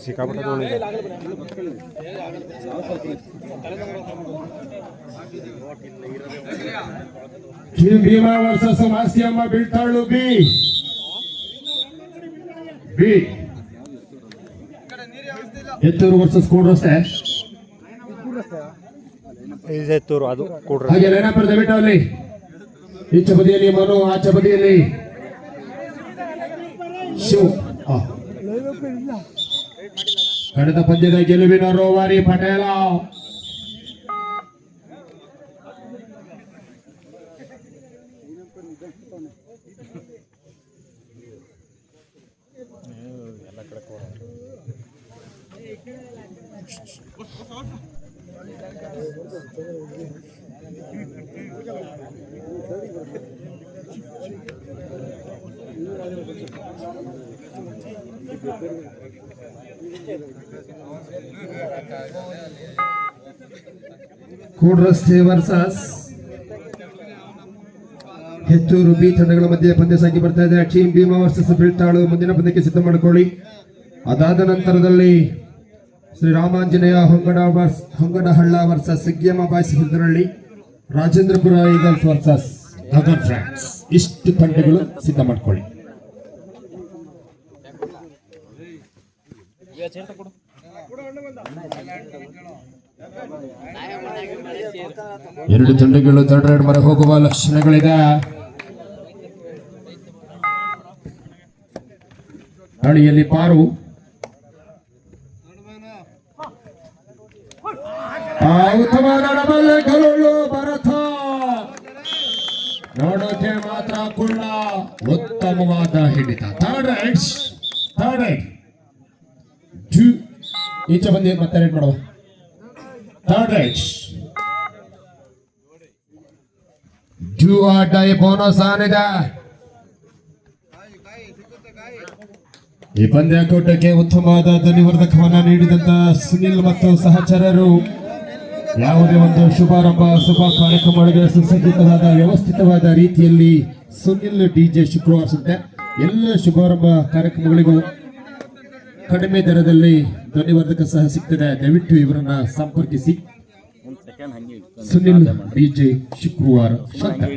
ಸಿಕ್ಕಾಪಟ್ಟೆ Bima versus ಮಾಸ್ತಿಯಮ್ಮ ಬೀಳ್ತಾಳು B ಎತ್ತೂರು versus ಕೂಡ್ರಸ್ತೆ ಎತ್ತೂರು ಅದು ಕೂಡ್ರ ಹಾಗೆ ರೇನಾಪುರ ದಯವಿಟ್ಟು ಅಲ್ಲಿ ಈಚೆ ಬದಿಯಲ್ಲಿ ಮನು ಆಚೆ ಬದಿಯಲ್ಲಿ ಶಿವ್. ಕಳೆದ ಪಂದ್ಯದ ಗೆಲುವಿನ ರೋವಾರಿ ಪಟೇಲ ಕೂಡ್ರಸ್ತೆ ವರ್ಸಸ್ ಹೆತ್ತೂರು ಬಿ ತಂಡಗಳ ಮಧ್ಯೆ ಪಂದ್ಯ ಸಾಗಿ ಬರ್ತಾ ಇದೆ. ಟೀಮ್ ಭೀಮಾ ವರ್ಸಸ್ ಬೀಳ್ತಾಳು ಮುಂದಿನ ಪಂದ್ಯಕ್ಕೆ ಸಿದ್ಧ ಮಾಡಿಕೊಳ್ಳಿ. ಅದಾದ ನಂತರದಲ್ಲಿ Sriramanjaneya Hongadahalla versus Sigyamma boys Hiddarahalli, Rajendrapura eagles versus Gagan France. ಇಷ್ಟು ತಂಡಗಳು ಸಿದ್ಧ ಮಾಡಿಕೊಳ್ಳಿ. ಎರಡು ತಂಡಗಳು ಥರ್ಡ್ ರೈಡ್ ಮರೆ ಹೋಗುವ ಲಕ್ಷಣಗಳಿದೆ. ಹಳಿಯಲ್ಲಿ ಪಾರು ಉತ್ತಮವಾದ ಡಬಲ್ ಗಲುಳು ಭರತ ನೋಡೋಕೆ ಮಾತ್ರ ಕುಳ್ಳ, ಉತ್ತಮವಾದ ಹಿಡಿತ. ಥರ್ಡ್ ರೈಡ್ ಈಚೆ ಬಂದು ಮತ್ತೆ ರೈಡ್ ಮಾಡುವ. Third raid do or die bonus ಆನಿದೆ. ಈ ಪಂದ್ಯಾಕೂಟಕ್ಕೆ ಉತ್ತಮವಾದ ಧ್ವನಿವರ್ಧಕವನ್ನು ನೀಡಿದಂತ ಸುನಿಲ್ ಮತ್ತು ಸಹಚರರು ಯಾವುದೇ ಒಂದು ಶುಭಾರಂಭ ಕಾರ್ಯಕ್ರಮಗಳಿಗೆ ಸುಸಜ್ಜಿತವಾದ ವ್ಯವಸ್ಥಿತವಾದ ರೀತಿಯಲ್ಲಿ ಸುನಿಲ್ ಡಿಜೆ ಶುಕ್ರವಾರ ಸಂತೆ ಎಲ್ಲ ಶುಭಾರಂಭ ಕಾರ್ಯಕ್ರಮಗಳಿಗೂ ಕಡಿಮೆ ದರದಲ್ಲಿ ಧ್ವನಿವರ್ಧಕ ಸಹ ಸಿಗ್ತದೆ. ದಯವಿಟ್ಟು ಇವರನ್ನ ಸಂಪರ್ಕಿಸಿ. ಸುನಿಲ್ ಡಿಜೆ ಶುಕ್ರವಾರ ಸಂತೆ.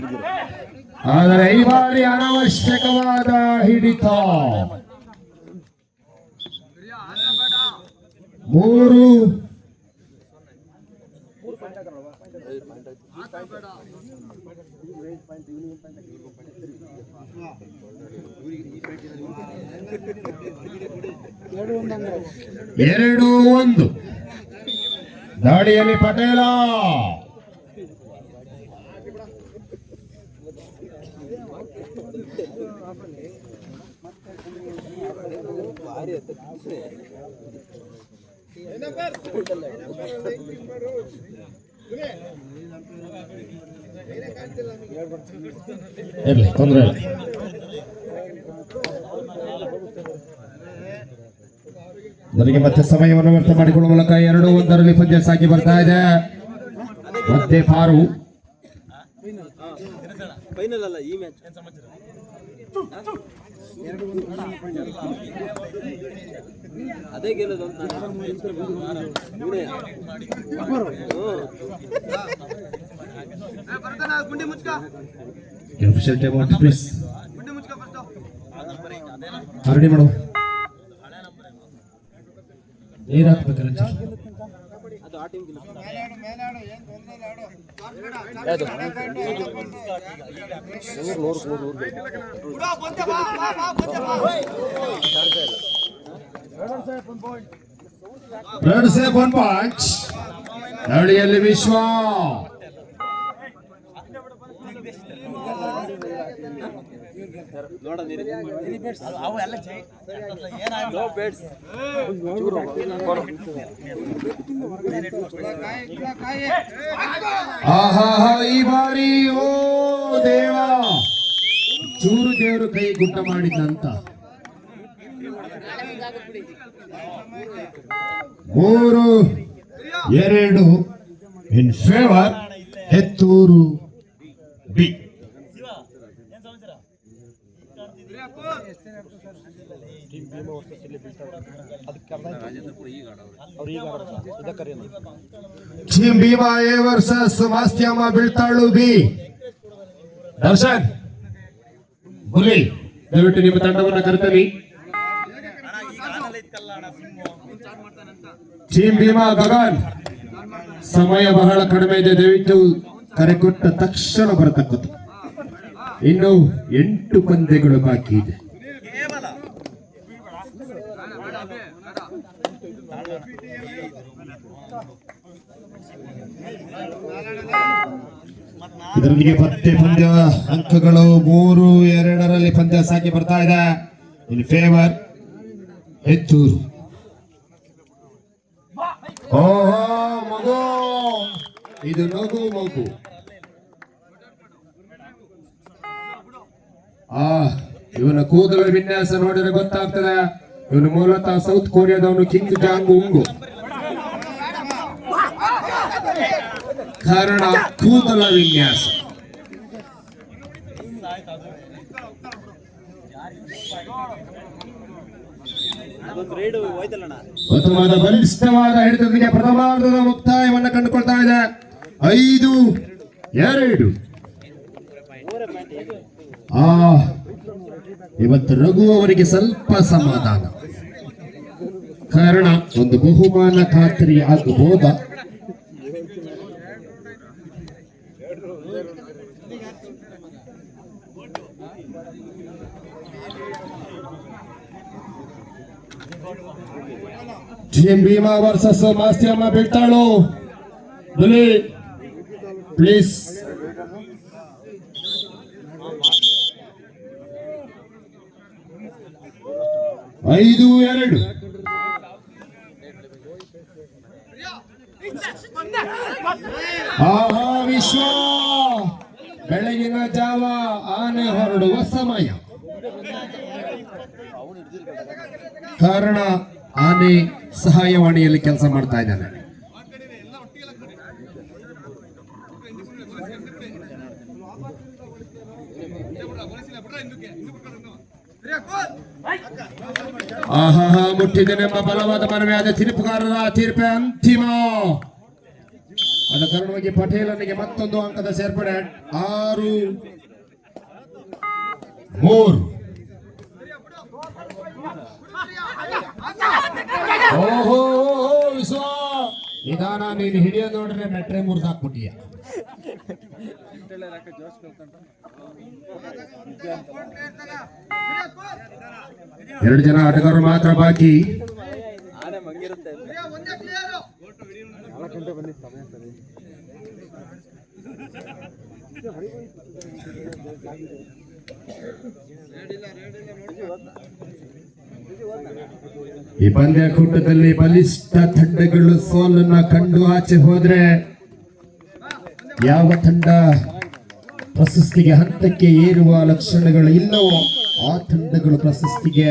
ಆದರೆ ಈ ಬಾರಿ ಅನಾವಶ್ಯಕವಾದ ಹಿಡಿತ. 3 2-1 ದಾಳಿಯಲ್ಲಿ ಪಟೇಲ. ಇರಲಿ, ತೊಂದರೆ ಇಲ್ಲ. ನನಗೆ ಮತ್ತೆ ಸಮಯವನ್ನು ವ್ಯರ್ಥ ಮಾಡಿಕೊಳ್ಳುವ ಮೂಲಕ 2-1 ಪಂದ್ಯ ಸಾಗಿ ಬರ್ತಾ ಇದೆ. ಮತ್ತೆ ಪಾರು ಅದೇ ಗೆಲ್ಲೋದು ಹರಡಿ ಮಾಡು. ನೀರಾಕ್ಬೇಕಾರೆ ರೆಡ್ ಸೇಫ್ 1 ಪಾಯಿಂಟ್. ದಾಳಿಯಲ್ಲಿ ವಿಶ್ವ. ಈ ಬಾರಿ ಓ ದೇವ, ಚೂರು ದೇವರು ಕೈ ಗುಡ್ಡ ಮಾಡಿದಂತ 3-2 in favour Hetturu B. Team Bhima A versus ಮಾಸ್ತ್ಯಾಮ ಬೀಳ್ತಾಳು ಬಿ. ದರ್ಶನ್ ಹುಲಿ ದಯವಿಟ್ಟು ನಿಮ್ಮ ತಂಡವನ್ನು ಕರೆತರಿ. ಟೀಮ್ ಭೀಮಾ ಗಗನ್ ಸಮಯ ಬಹಳ ಕಡಿಮೆ ಇದೆ, ದಯವಿಟ್ಟು ಕರೆ ಕೊಟ್ಟ ತಕ್ಷಣ ಬರತಕ್ಕದ್ದು. ಇನ್ನು 8 ಪಂದ್ಯಗಳು ಬಾಕಿ ಇದೆ. ಇದರೊಂದಿಗೆ ಪಂದ್ಯ ಅಂಕಗಳು 3-2 ಪಂದ್ಯ ಸಾಗಿ ಬರ್ತಾ ಇದೆ ಇನ್ ಫೇವರ್ ಹೆತ್ತೂರು. ಓಹೋ ಮಗು, ಇದು ನಗು ಮಗು. ಇವನ ಕೂದಲ ವಿನ್ಯಾಸ ನೋಡಿದ್ರೆ ಗೊತ್ತಾಗ್ತದೆ, ಇವನು ಮೂಲತಃ ಸೌತ್ ಕೊರಿಯಾದವನು, ಕಿಂಗ್ ಜಾಂಗ್ ಉಂಗು. ಕಾರಣ ಕೂದಲ ವಿನ್ಯಾಸ. ಉತ್ತಮವಾದ ಬಲಿಷ್ಠವಾದ ಹಿಡಿತದೊಂದಿಗೆ ಪ್ರಥಮಾರ್ಧದ ಮುಕ್ತಾಯವನ್ನು ಕಂಡುಕೊಳ್ತಾ ಇದೆ. 5-2. ಇವತ್ತು ರಘು ಅವರಿಗೆ ಸ್ವಲ್ಪ ಸಮಾಧಾನ, ಕಾರಣ ಒಂದು ಬಹುಮಾನ ಖಾತ್ರಿ ಆಗಬಹುದಾ? ಟೀಮ್ ಭೀಮಾ ವರ್ಸಸ್ ಮಾಸ್ತ್ಯಾಮ ಬೀಳ್ತಾಳು ಬಲಿ ಪ್ಲೀಸ್. ಐದು 2. ಆಹಾ ವಿಶ್ವ, ಬೆಳಗಿನ ಜಾವ ಆನೆ ಹೊರಡುವ ಸಮಯ, ಕಾರಣ ಆನೆ ಸಹಾಯವಾಣಿಯಲ್ಲಿ ಕೆಲಸ ಮಾಡ್ತಾ ಇದ್ದಾನೆ. ಆಹಾ ಮುಟ್ಟಿದನೆಂಬ ಬಲವಾದ ಮನವಿಯಾದ ತೀರ್ಪುಗಾರರ ತೀರ್ಪೆ ಅಂತಿಮ. ಆದ ಕಾರಣವಾಗಿ ಪಟೇಲನಿಗೆ ಮತ್ತೊಂದು ಅಂಕದ ಸೇರ್ಪಡೆ. 6-3. ಓಹೋ ವಿಶ್ವ, ನಿಧಾನ, ನೀನು ಹಿಡಿಯೋದು ನೋಡ್ರೆ ಮೆಟ್ರೆ ಮುರಿದಾಕ್ಬಿಟ್ಟಿಯ. 2 ಜನ ಆಟಗಾರರು ಮಾತ್ರ ಬಾಕಿ. ಈ ಪಂದ್ಯಕೂಟದಲ್ಲಿ ಬಲಿಷ್ಠ ತಂಡಗಳು ಸೋಲನ್ನ ಕಂಡು ಆಚೆ ಹೋದ್ರೆ ಯಾವ ತಂಡ ಪ್ರಶಸ್ತಿಗೆ ಹಂತಕ್ಕೆ ಏರುವ ಲಕ್ಷಣಗಳು ಇಲ್ಲವೋ ಆ ತಂಡಗಳು ಪ್ರಶಸ್ತಿಗೆ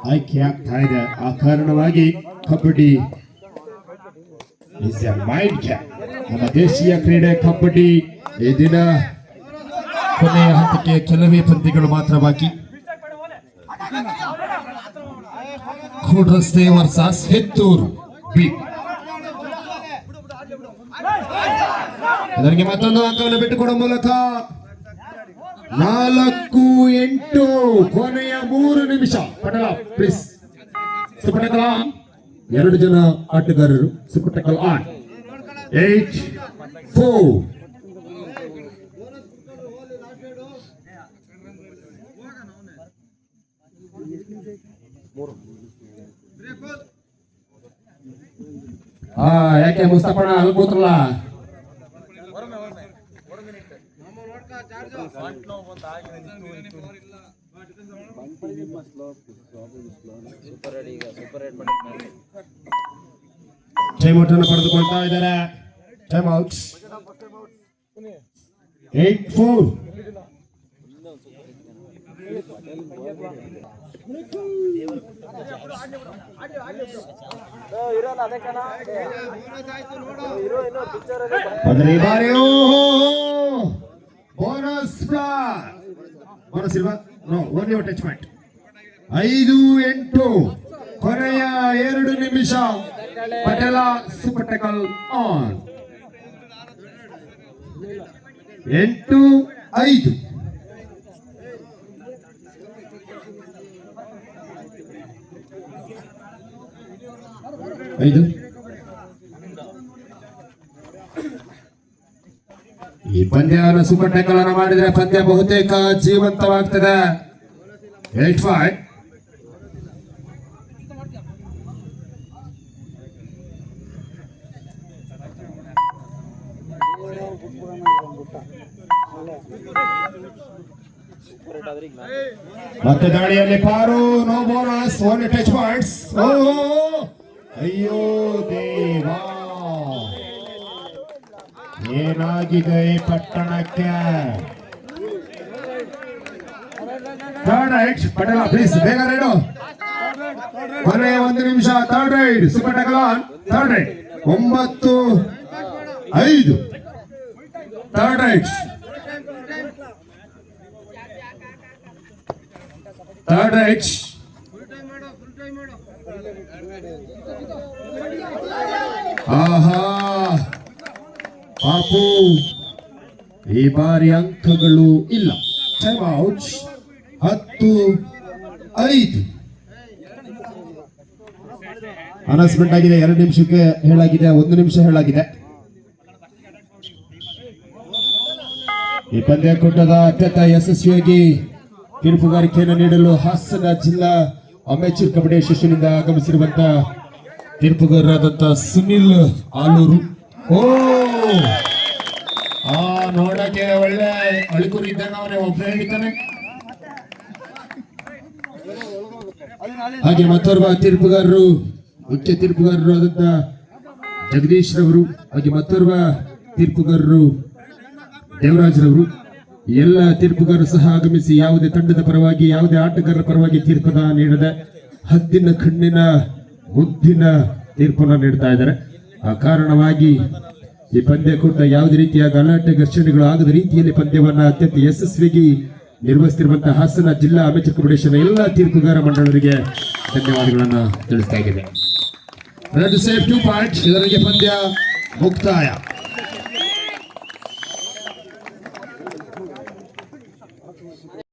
ಆಯ್ಕೆ ಆಗ್ತಾ ಇದೆ. ಆ ಕಾರಣವಾಗಿ kabaddi is A mind game. ನಮ್ಮ ದೇಶೀಯ ಕ್ರೀಡೆ ಕಬಡ್ಡಿ ಈ ದಿನ ಕೊನೆಯ ಹಂತಕ್ಕೆ ಕೆಲವೇ ಪಂದ್ಯಗಳು ಮಾತ್ರ ಬಾಕಿ. ಕೂಡ್ರಸ್ತೆ ವರ್ಸಸ್ ಹೆತ್ತೂರು ಬಿ. ಅದರಿಗೆ ಮತ್ತೊಂದು ಅಂಕವನ್ನು ಬಿಟ್ಟುಕೊಡುವ ಮೂಲಕ 4-8 ಕೊನೆಯ 3 ನಿಮಿಷ. ಪಟಲ ಪ್ಲೀಸ್. ಸುಪಟಕಲ 2 ಜನ ಆಟಗಾರರು. ಸುಪಟಕಲ್ ಆನ್. 8-4. ಯಾಕೆ ಮುಸ್ತಫಣ ಅಲ್ಲಿ ಕೂತ್ರಲ್ಲ? ಟೈಮ್ ಔಟ್ ಅನ್ನು ಪಡೆದುಕೊಳ್ತಾ ಇದ್ದಾರೆ. Time out. 8-4. ಆದರೆ ಈ ಬಾರಿ ಬೋನಸ್ ಪ್ಲಾನ್. ಬೋನಸ್ ಇಲ್ವಾ? ಓನ್ಲಿ ಅಟ್ಯಾಚ್ಮೆಂಟ್ 5-8 ಕೊನೆಯ 2 ನಿಮಿಷ ಪಟೇಲ ಸೂಪರ್ ಟೆಕಲ್ ಆನ್ 8-5 ಈ ಪಂದ್ಯವನ್ನು ಸೂಪರ್ ಟ್ಯಾಕಲ್ ಅನ್ನು ಮಾಡಿದ್ರೆ ಪಂದ್ಯ ಬಹುತೇಕ ಜೀವಂತವಾಗ್ತದೆ 8-5 ಮತ್ತೆ ದಾಳಿಯಲ್ಲಿ ಪಾರು ನೋ ಬೋನಸ್ 1 ಟಚ್ ಪಾಯಿಂಟ್ಸ್ ಅಯ್ಯೋ ದೇವಾ ಏನಾಗಿದೆ ಈ ಪಟ್ಟಣಕ್ಕೆ ಥರ್ಡ್ ರೈಟ್ ಪಟೇಲ ಪ್ಲೀಸ್ ಬೇಗ ರೇಡು ಕೊನೆ 1 ನಿಮಿಷ third right super ಟೆಕಲ್ on third right 9-5 third right third right ಆಹಾ ಪಾಪು ಈ ಬಾರಿ ಅಂಕಗಳು ಇಲ್ಲ ಟೈಮ್ ಔಟ್ 10-5 ಅನೌನ್ಸ್ಮೆಂಟ್ ಆಗಿದೆ 2 ನಿಮಿಷಕ್ಕೆ ಹೇಳಾಗಿದೆ 1 ನಿಮಿಷ ಹೇಳಾಗಿದೆ ಈ ಪಂದ್ಯಕೂಟದ ಅತ್ಯಂತ ಯಶಸ್ವಿಯಾಗಿ ತೀರ್ಪುಗಾರಿಕೆಯನ್ನು ನೀಡಲು ಹಾಸನ ಜಿಲ್ಲಾ ಅಮೆಚೂರ್ ಕಬಡ್ಡಿ ಅಸೋಸಿಯೇಷನ್ ಆಗಮಿಸಿರುವಂತ ತೀರ್ಪುಗಾರರಾದಂತ ಸುನಿಲ್ ಆಲೂರು ನೋಡಕ್ಕೆ ಒಳ್ಳೆ ಅಳುಕೂರು ಇದ್ದಾಗ ಅವನೇ ಒಬ್ಬನೇ ಹಿಡಿತಾನೆ ಹಾಗೆ ಮತ್ತೋರ್ವ ತೀರ್ಪುಗಾರರು ಮುಖ್ಯ ತೀರ್ಪುಗಾರರು ಆದಂತ ಜಗದೀಶ್ ರವರು ಹಾಗೆ ಮತ್ತೋರ್ವ ತೀರ್ಪುಗಾರರು ದೇವರಾಜ್ರವರು ಎಲ್ಲ ತೀರ್ಪುಗಾರರು ಸಹ ಆಗಮಿಸಿ ಯಾವುದೇ ತಂಡದ ಪರವಾಗಿ ಯಾವುದೇ ಆಟಗಾರರ ಪರವಾಗಿ ತೀರ್ಪನ್ನ ನೀಡದೆ ಹದ್ದಿನ ಕಣ್ಣಿನ ಮುದ್ದಿನ ತೀರ್ಪನ್ನ ನೀಡ್ತಾ ಇದ್ದಾರೆ ಆ ಕಾರಣವಾಗಿ ಈ ಪಂದ್ಯಕೂಟ ಯಾವುದೇ ರೀತಿಯ ಗಲಾಟೆ ಘರ್ಷಣೆಗಳು ಆಗದ ರೀತಿಯಲ್ಲಿ ಪಂದ್ಯವನ್ನ ಅತ್ಯಂತ ಯಶಸ್ವಿಯಾಗಿ ನಿರ್ವಹಿಸುತ್ತಿರುವಂತಹ ಹಾಸನ ಜಿಲ್ಲಾ ಅಮೆಚೂರ್ ಕಬಡ್ಡಿ ಎಲ್ಲ ತೀರ್ಪುಗಾರ ಮಂಡಳರಿಗೆ ಧನ್ಯವಾದಗಳನ್ನು ತಿಳಿಸ್ತಾ ಇದ್ದೇವೆ. ಇದರಿಗೆ ಪಂದ್ಯ ಮುಕ್ತಾಯ.